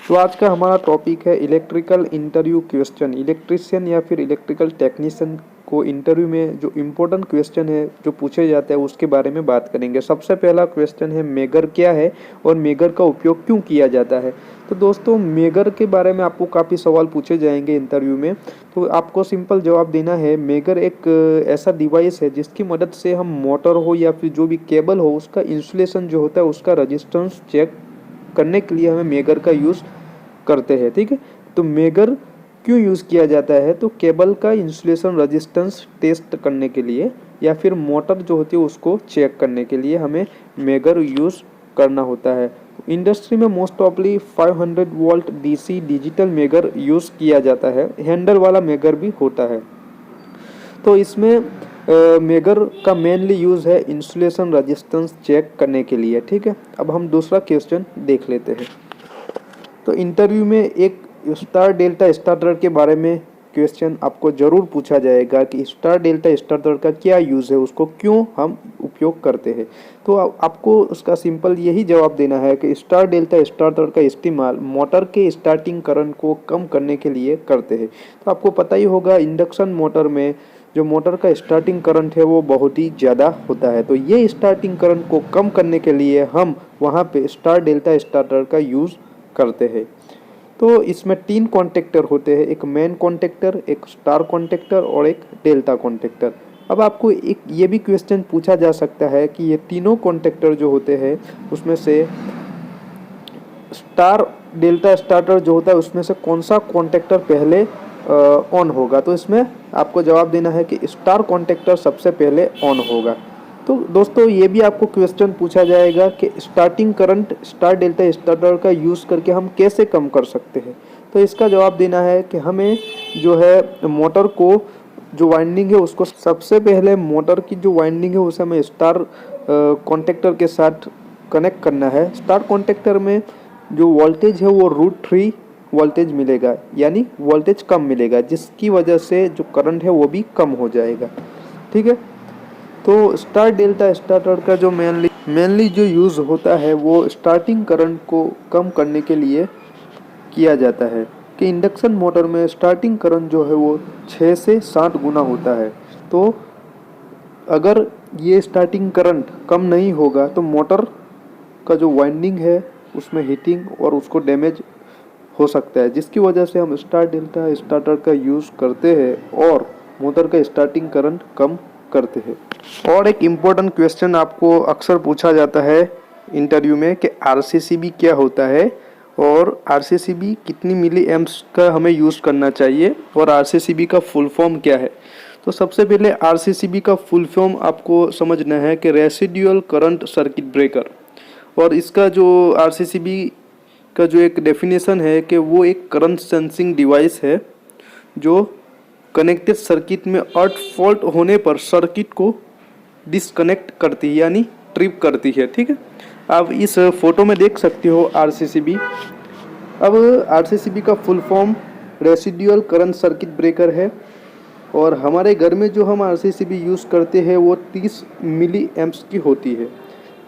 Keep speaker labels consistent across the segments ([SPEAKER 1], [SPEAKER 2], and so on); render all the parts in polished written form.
[SPEAKER 1] तो आज का हमारा टॉपिक है इलेक्ट्रिकल इंटरव्यू क्वेश्चन। इलेक्ट्रिशियन या फिर इलेक्ट्रिकल टेक्नीशियन को इंटरव्यू में जो इम्पोर्टेंट क्वेश्चन है जो पूछे जाते हैं उसके बारे में बात करेंगे। सबसे पहला क्वेश्चन है मेगर क्या है और मेगर का उपयोग क्यों किया जाता है। तो दोस्तों मेगर के बारे में आपको काफ़ी सवाल पूछे जाएंगे इंटरव्यू में, तो आपको सिंपल जवाब देना है। मेगर एक ऐसा डिवाइस है जिसकी मदद से हम मोटर हो या फिर जो भी केबल हो उसका इंसुलेशन जो होता है उसका रजिस्टेंस चेक करने के लिए हमें मेगर का यूज़ करते हैं। ठीक है, तो मेगर क्यों यूज़ किया जाता है, तो केबल का इंसुलेशन रेजिस्टेंस टेस्ट करने के लिए या फिर मोटर जो होती है उसको चेक करने के लिए हमें मेगर यूज़ करना होता है। इंडस्ट्री में most ऑफली 500 volt DC digital megger use किया जाता है। हैंडल वाला मेगर भी होता है। तो इसमें मेगर का मेनली यूज़ है इंसुलेशन रेजिस्टेंस चेक करने के लिए। ठीक है, अब हम दूसरा क्वेश्चन देख लेते हैं। तो इंटरव्यू में एक स्टार डेल्टा स्टार्टर के बारे में क्वेश्चन आपको ज़रूर पूछा जाएगा कि स्टार डेल्टा स्टार्टर का क्या यूज़ है, उसको क्यों हम उपयोग करते हैं। तो आपको उसका सिंपल यही जवाब देना है कि स्टार डेल्टा स्टार्टर का इस्तेमाल मोटर के स्टार्टिंग करंट को कम करने के लिए करते हैं। तो आपको पता ही होगा इंडक्शन मोटर में जो मोटर का स्टार्टिंग करंट है वो बहुत ही ज़्यादा होता है, तो ये स्टार्टिंग करंट को कम करने के लिए हम वहाँ पे स्टार डेल्टा स्टार्टर का यूज़ करते हैं। तो इसमें 3 कॉन्टेक्टर होते हैं, एक मेन कॉन्टेक्टर, एक स्टार कॉन्टेक्टर और एक डेल्टा कॉन्टेक्टर। अब आपको एक ये भी क्वेश्चन पूछा जा सकता है कि ये तीनों कॉन्टेक्टर जो होते हैं उसमें से स्टार डेल्टा स्टार्टर जो होता है उसमें से कौन सा कॉन्टेक्टर पहले ऑन होगा। तो इसमें आपको जवाब देना है कि स्टार कॉन्टेक्टर सबसे पहले ऑन होगा। तो दोस्तों ये भी आपको क्वेश्चन पूछा जाएगा कि starting current star delta starter का यूज़ करके हम कैसे कम कर सकते हैं। तो इसका जवाब देना है कि हमें जो है मोटर को जो वाइंडिंग है उसको सबसे पहले मोटर की जो वाइंडिंग है उसे हमें स्टार कॉन्टेक्टर के साथ कनेक्ट करना है। स्टार कॉन्टेक्टर में जो वोल्टेज है वो √3 वोल्टेज मिलेगा, यानी वोल्टेज कम मिलेगा, जिसकी वजह से जो करंट है वो भी कम हो जाएगा। ठीक है, तो स्टार डेल्टा स्टार्टर का जो मेनली जो यूज़ होता है वो स्टार्टिंग करंट को कम करने के लिए किया जाता है कि इंडक्शन मोटर में स्टार्टिंग करंट जो है वो 6 से 7 गुना होता है। तो अगर ये स्टार्टिंग करंट कम नहीं होगा तो मोटर का जो वाइंडिंग है उसमें हीटिंग और उसको डैमेज हो सकता है, जिसकी वजह से हम स्टार डेल्टा स्टार्टर का यूज़ करते हैं और मोटर का स्टार्टिंग करंट कम करते हैं। और एक इम्पोर्टेंट क्वेश्चन आपको अक्सर पूछा जाता है इंटरव्यू में कि आरसीसीबी क्या होता है और आरसीसीबी कितनी मिली एम्प्स का हमें यूज़ करना चाहिए और आरसीसीबी का फुल फॉर्म क्या है। तो सबसे पहले आरसीसीबी का फुल फॉर्म आपको समझना है कि रेसिडुअल करंट सर्किट ब्रेकर, और इसका जो आरसीसीबी का जो एक डेफिनेशन है कि वो एक करंट सेंसिंग डिवाइस है जो कनेक्टेड सर्किट में अर्थ फॉल्ट होने पर सर्किट को डिस्कनेक्ट करती है, यानी ट्रिप करती है। ठीक है, आप इस फोटो में देख सकते हो आरसीसीबी। अब आरसीसीबी का full form residual current circuit breaker है और हमारे घर में जो हम आरसीसीबी यूज़ करते हैं वो 30 मिली एम्प्स की होती है।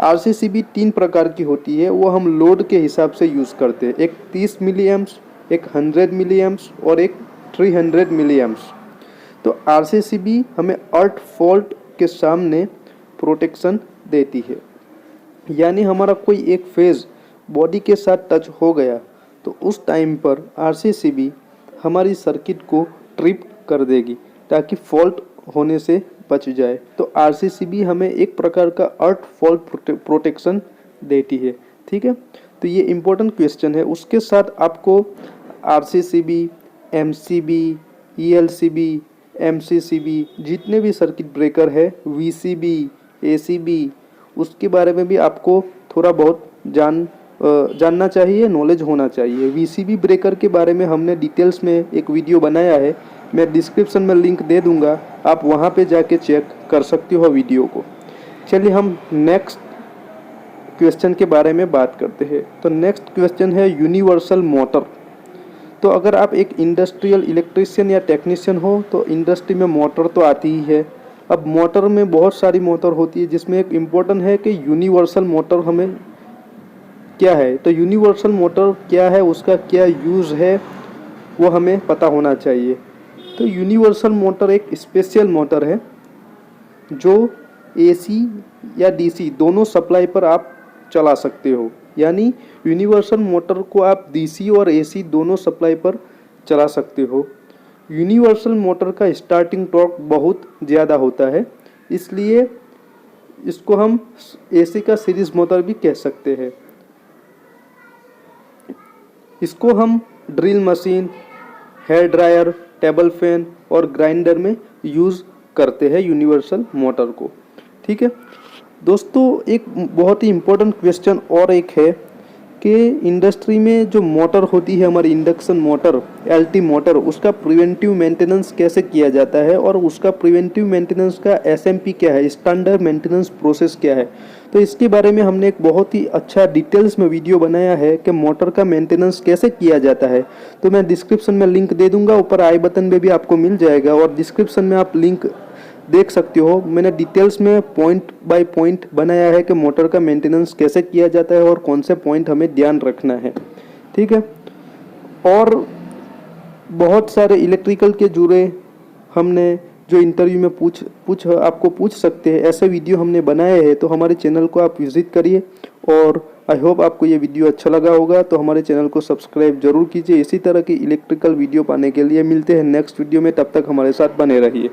[SPEAKER 1] आरसीसीबी 3 प्रकार की होती है, वो हम लोड के हिसाब से यूज़ करते हैं। एक 30 मिली एम्प्स, एक 100 मिली एम्प्स और एक 300 मिली एम्प्स। तो आरसीसीबी हमें अर्थ फॉल्ट के सामने प्रोटेक्शन देती है, यानी हमारा कोई एक फेज बॉडी के साथ टच हो गया तो उस टाइम पर आरसीसीबी हमारी सर्किट को ट्रिप कर देगी ताकि फॉल्ट होने से बच जाए। तो आरसीसीबी हमें एक प्रकार का अर्थ फॉल्ट प्रोटेक्शन देती है। ठीक है, तो ये इम्पोर्टेंट क्वेश्चन है। उसके साथ आपको आरसीसीबी, एमसीबी, ईएलसीबी, एमसीसीबी जितने भी सर्किट ब्रेकर है, वीसीबी, एसीबी, उसके बारे में भी आपको थोड़ा बहुत जानना चाहिए, नॉलेज होना चाहिए। वीसीबी ब्रेकर के बारे में हमने डिटेल्स में एक वीडियो बनाया है, मैं डिस्क्रिप्शन में लिंक दे दूंगा, आप वहां पे जाके चेक कर सकते हो वीडियो को। चलिए हम नेक्स्ट क्वेश्चन के बारे में बात करते हैं। तो नेक्स्ट क्वेश्चन है यूनिवर्सल मोटर। तो अगर आप एक इंडस्ट्रियल इलेक्ट्रिशियन या टेक्नीशियन हो तो इंडस्ट्री में मोटर तो आती ही है। अब मोटर में बहुत सारी मोटर होती है जिसमें एक इम्पोर्टेंट है कि यूनिवर्सल मोटर हमें क्या है। तो यूनिवर्सल मोटर क्या है, उसका क्या यूज़ है, वो हमें पता होना चाहिए। तो यूनिवर्सल मोटर एक स्पेशल मोटर है जो एसी या डीसी दोनों सप्लाई पर आप चला सकते हो। यानी यूनिवर्सल मोटर को आप डीसी और एसी दोनों सप्लाई पर चला सकते हो। यूनिवर्सल मोटर का स्टार्टिंग टॉर्क बहुत ज़्यादा होता है, इसलिए इसको हम एसी का सीरीज मोटर भी कह सकते हैं। इसको हम drill machine, hair dryer, table fan और ग्राइंडर में यूज़ करते हैं यूनिवर्सल मोटर को। ठीक है दोस्तों, एक बहुत ही इम्पोर्टेंट क्वेश्चन और एक है कि इंडस्ट्री में जो मोटर होती है हमारी इंडक्शन मोटर, एलटी मोटर, उसका प्रिवेंटिव मेंटेनेंस कैसे किया जाता है और उसका प्रिवेंटिव मेंटेनेंस का एसएमपी क्या है, स्टैंडर्ड मेंटेनेंस प्रोसेस क्या है। तो इसके बारे में हमने एक बहुत ही अच्छा डिटेल्स में वीडियो बनाया है कि मोटर का मेंटेनेंस कैसे किया जाता है। तो मैं डिस्क्रिप्शन में लिंक दे दूंगा, ऊपर आई बटन में भी आपको मिल जाएगा और डिस्क्रिप्शन में आप लिंक देख सकते हो। मैंने डिटेल्स में पॉइंट बाय पॉइंट बनाया है कि मोटर का मेंटेनेंस कैसे किया जाता है और कौन से पॉइंट हमें ध्यान रखना है। ठीक है, और बहुत सारे इलेक्ट्रिकल के जुड़े हमने जो इंटरव्यू में आपको पूछ सकते हैं, ऐसे वीडियो हमने बनाए हैं। तो हमारे चैनल को आप विजिट करिए और आई होप आपको ये वीडियो अच्छा लगा होगा। तो हमारे चैनल को सब्सक्राइब जरूर कीजिए। इसी तरह की इलेक्ट्रिकल वीडियो पाने के लिए मिलते हैं नेक्स्ट वीडियो में, तब तक हमारे साथ बने रहिए।